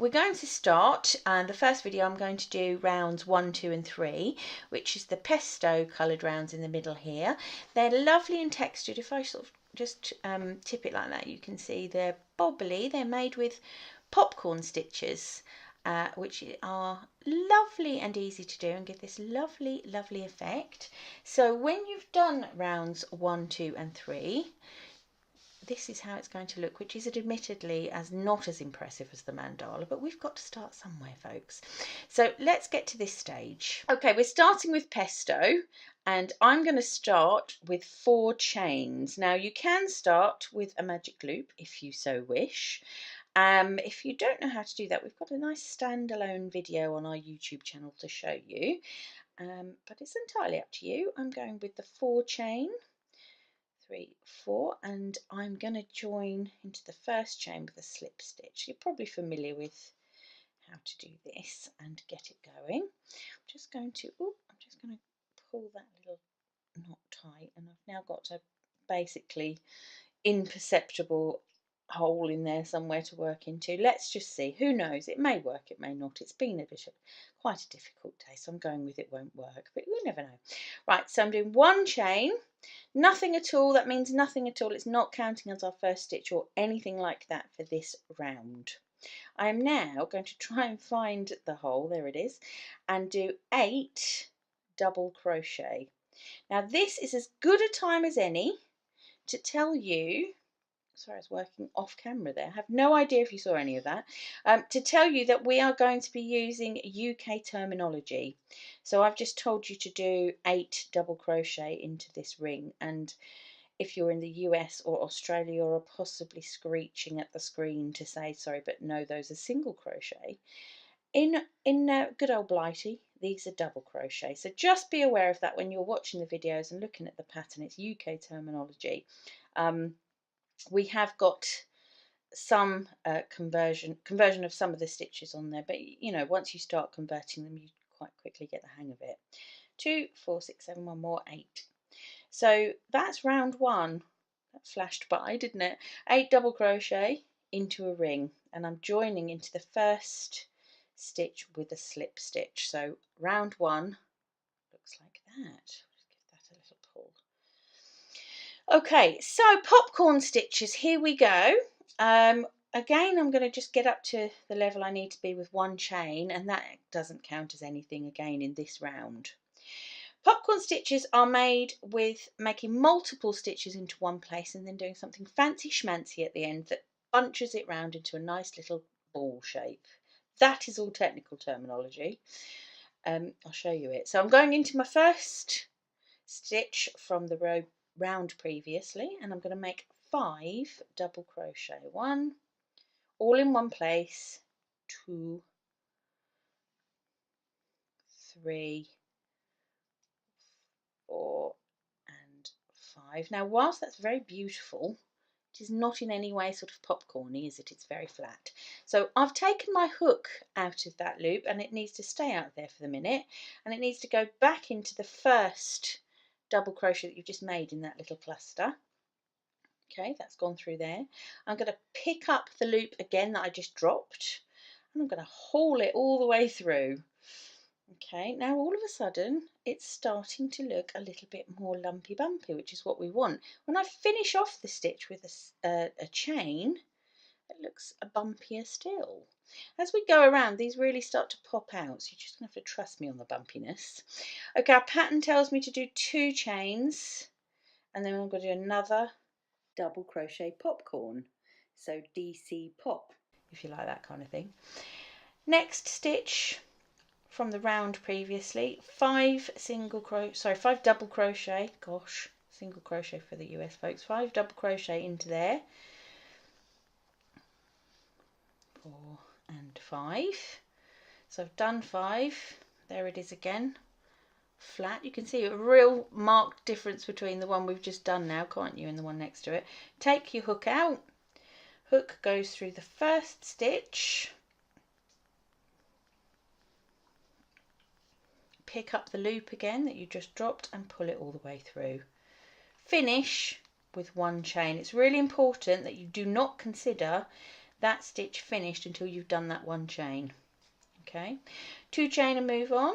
we're going to start, and the first video I'm going to do rounds 1, 2 and 3, which is the pesto coloured rounds in the middle here. They're lovely and textured. If I sort of just tip it like that, you can see they're bobbly. They're made with popcorn stitches, which are lovely and easy to do and give this lovely, lovely effect. So when you've done rounds 1, 2 and 3, this is how it's going to look, which is admittedly not as impressive as the mandala, but we've got to start somewhere, folks. So let's get to this stage. Okay, we're starting with pesto, and I'm going to start with 4 chains. Now you can start with a magic loop if you so wish. If you don't know how to do that, we've got a nice standalone video on our YouTube channel to show you, but it's entirely up to you. I'm going with the 4 chain. 3, 4, and I'm going to join into the first chain with a slip stitch. You're probably familiar with how to do this and get it going. I'm just going to pull that little knot tight, and I've now got a basically imperceptible hole in there somewhere to work into. Let's just see. Who knows? It may work, it may not. It's been quite a difficult day, so I'm going with it won't work, but we never know. Right, so I'm doing 1 chain. Nothing at all, that means nothing at all. It's not counting as our first stitch or anything like that for this round. I am now going to try and find the hole, there it is, and do 8 double crochet. Now this is as good a time as any to tell you, sorry I was working off camera there, I have no idea if you saw any of that, to tell you that we are going to be using UK terminology. So I've just told you to do 8 double crochet into this ring, and if you're in the US or Australia, you're possibly screeching at the screen to say sorry, but no, those are single crochet. In good old Blighty, these are double crochet, so just be aware of that when you're watching the videos and looking at the pattern. It's UK terminology. We have got some conversion of some of the stitches on there, but you know, once you start converting them, you quite quickly get the hang of it. 2, 4, 6, 7, 1 more, 8. So that's round 1. That flashed by, didn't it? 8 double crochet into a ring, and I'm joining into the first stitch with a slip stitch. So round 1 looks like that. Just give that a little pull. Okay, so popcorn stitches, here we go. Again, I'm going to just get up to the level I need to be with 1 chain, and that doesn't count as anything again in this round. Popcorn stitches are made with making multiple stitches into one place and then doing something fancy schmancy at the end that bunches it round into a nice little ball shape. That is all technical terminology. I'll show you it. So I'm going into my first stitch from the round previously, and I'm going to make 5 double crochet. 1, all in one place, 2, 3, 4 and 5. Now whilst that's very beautiful, it is not in any way sort of popcorny, is it? It's very flat. So I've taken my hook out of that loop, and it needs to stay out there for the minute, and it needs to go back into the first double crochet that you've just made in that little cluster. Okay, that's gone through there. I'm going to pick up the loop again that I just dropped, and I'm going to haul it all the way through. Okay, now all of a sudden it's starting to look a little bit more lumpy bumpy, which is what we want. When I finish off the stitch with a chain, it looks bumpier still. As we go around, these really start to pop out, so you're just going to have to trust me on the bumpiness. Okay, our pattern tells me to do 2 chains, and then I'm going to do another double crochet popcorn, so DC pop, if you like that kind of thing. Next stitch from the round previously, 5 double crochet, gosh, single crochet for the US folks, 5 double crochet into there, 4 and 5. So I've done 5, there it is again, flat. You can see a real marked difference between the one we've just done now, can't you, and the one next to it. Take your hook out, hook goes through the first stitch, pick up the loop again that you just dropped and pull it all the way through. Finish with 1 chain. It's really important that you do not consider that stitch finished until you've done that 1 chain. Okay, 2 chain and move on.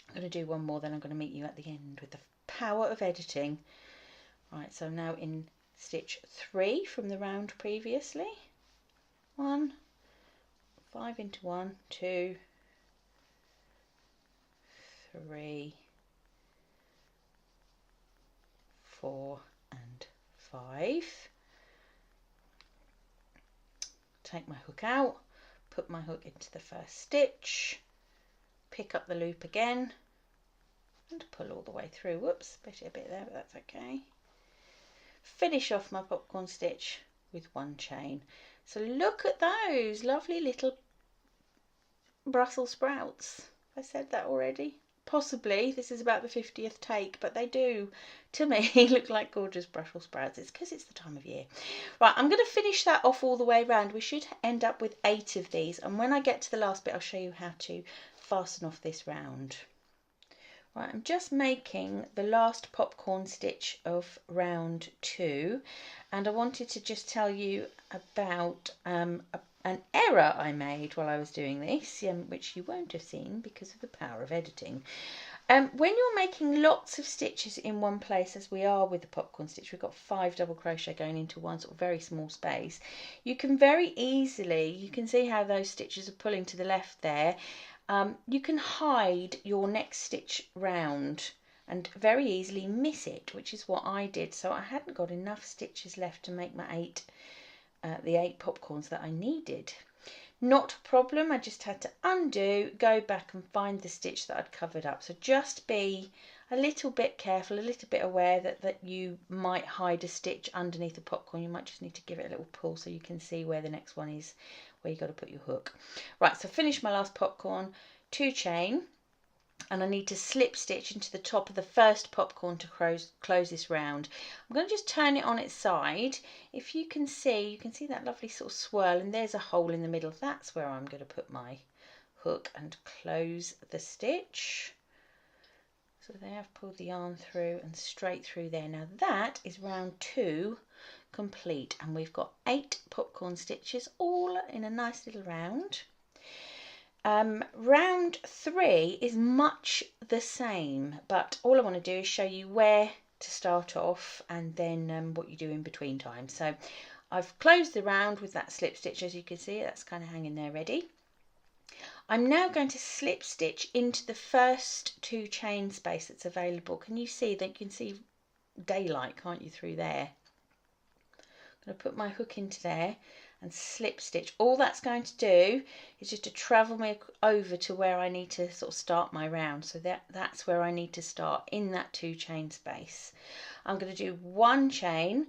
I'm going to do one more, then I'm going to meet you at the end with the power of editing. Right, so I'm now in stitch 3 from the round previously. 1, 5 into 1, 2, 3, 4 and 5. Take my hook out, put my hook into the first stitch, pick up the loop again and pull all the way through. Whoops, split it a bit there, but that's okay. Finish off my popcorn stitch with 1 chain. So look at those lovely little Brussels sprouts. I said that already. Possibly this is about the 50th take, but they do, to me, look like gorgeous Brussels sprouts. It's because it's the time of year. Right, I'm going to finish that off all the way around. We should end up with 8 of these, and when I get to the last bit, I'll show you how to fasten off this round. Right, I'm just making the last popcorn stitch of round 2, and I wanted to just tell you about an error I made while I was doing this, which you won't have seen because of the power of editing. When you're making lots of stitches in one place, as we are with the popcorn stitch, we've got 5 double crochet going into one sort of very small space, you can very easily, you can see how those stitches are pulling to the left there, you can hide your next stitch round and very easily miss it, which is what I did. So I hadn't got enough stitches left to make my the 8 popcorns that I needed. Not a problem, I just had to undo, go back and find the stitch that I'd covered up. So just be a little bit careful, a little bit aware that you might hide a stitch underneath the popcorn. You might just need to give it a little pull so you can see where the next one is, where you've got to put your hook. Right, so finish my last popcorn, 2 chain, and I need to slip stitch into the top of the first popcorn to close this round. I'm going to just turn it on its side. If you can see that lovely sort of swirl, and there's a hole in the middle. That's where I'm going to put my hook and close the stitch. So there, I've pulled the yarn through and straight through there. Now that is round 2 complete, and we've got 8 popcorn stitches all in a nice little round. Round 3 is much the same, but all I want to do is show you where to start off and then what you do in between times. So I've closed the round with that slip stitch, as you can see, that's kind of hanging there ready. I'm now going to slip stitch into the first 2 chain space that's available. Can you see that? You can see daylight, can't you, through there? I'm going to put my hook into there and slip stitch. All that's going to do is just to travel me over to where I need to sort of start my round. So that's where I need to start, in that 2 chain space. I'm going to do 1 chain.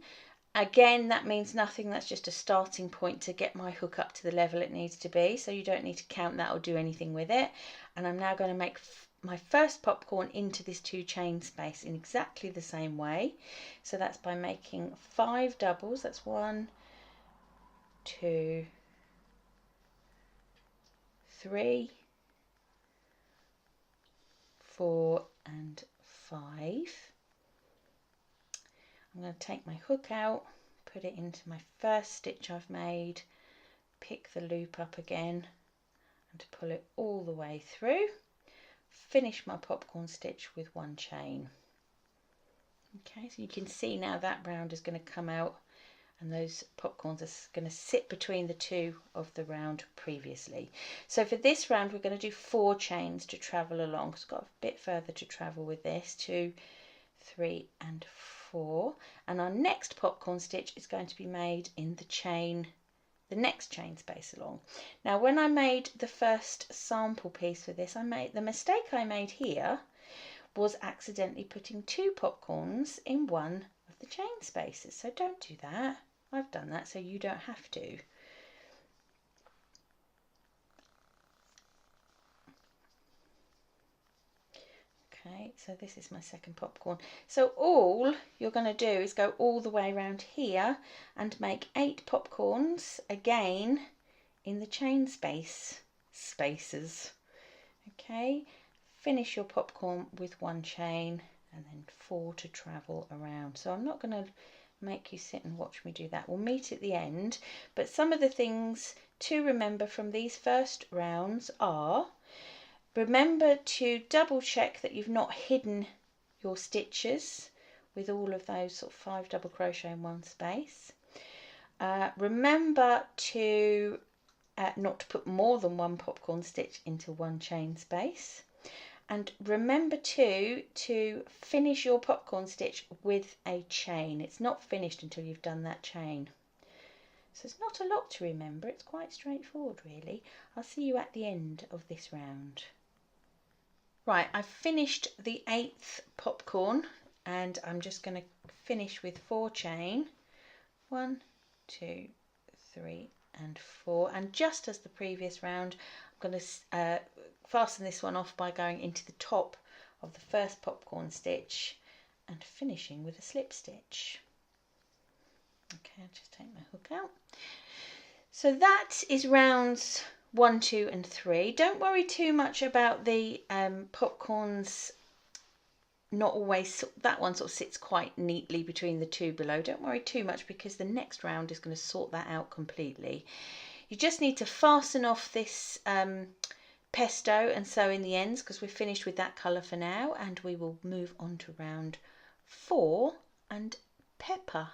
Again, that means nothing, that's just a starting point to get my hook up to the level it needs to be, so you don't need to count that or do anything with it. And I'm now going to make my first popcorn into this 2 chain space in exactly the same way. So that's by making 5 doubles. That's 1, 2, 3, 4 and 5. I'm going to take my hook out, put it into my first stitch I've made, pick the loop up again and pull it all the way through. Finish my popcorn stitch with 1 chain. Okay, so you can see now that round is going to come out, and those popcorns are going to sit between the 2 of the round previously. So for this round we're going to do 4 chains to travel along. It's got a bit further to travel with this, 2, 3 and 4, and our next popcorn stitch is going to be made in the next chain space along. Now when I made the first sample piece for this, the mistake I made here was accidentally putting 2 popcorns in one of the chain spaces, so don't do that. I've done that so you don't have to. Okay, so this is my second popcorn. So all you're going to do is go all the way around here and make 8 popcorns again in the chain spaces. Okay, finish your popcorn with 1 chain and then 4 to travel around. So I'm not going to make you sit and watch me do that. We'll meet at the end, but some of the things to remember from these first rounds are, remember to double check that you've not hidden your stitches with all of those sort of 5 double crochet in one space. Remember to not to put more than 1 popcorn stitch into 1 chain space. And remember too to finish your popcorn stitch with a chain. It's not finished until you've done that chain. So it's not a lot to remember, it's quite straightforward really. I'll see you at the end of this round. Right, I've finished the 8th popcorn and I'm just going to finish with 4 chain. 1, 2, 3 and 4, and just as the previous round I'm going to fasten this one off by going into the top of the first popcorn stitch and finishing with a slip stitch. Okay, I'll just take my hook out. So that is rounds 1, 2 and 3. Don't worry too much about the popcorns. Not always, that one sort of sits quite neatly between the 2 below. Don't worry too much because the next round is going to sort that out completely. You just need to fasten off this pesto and sew in the ends because we're finished with that colour for now, and we will move on to round 4 and pepper.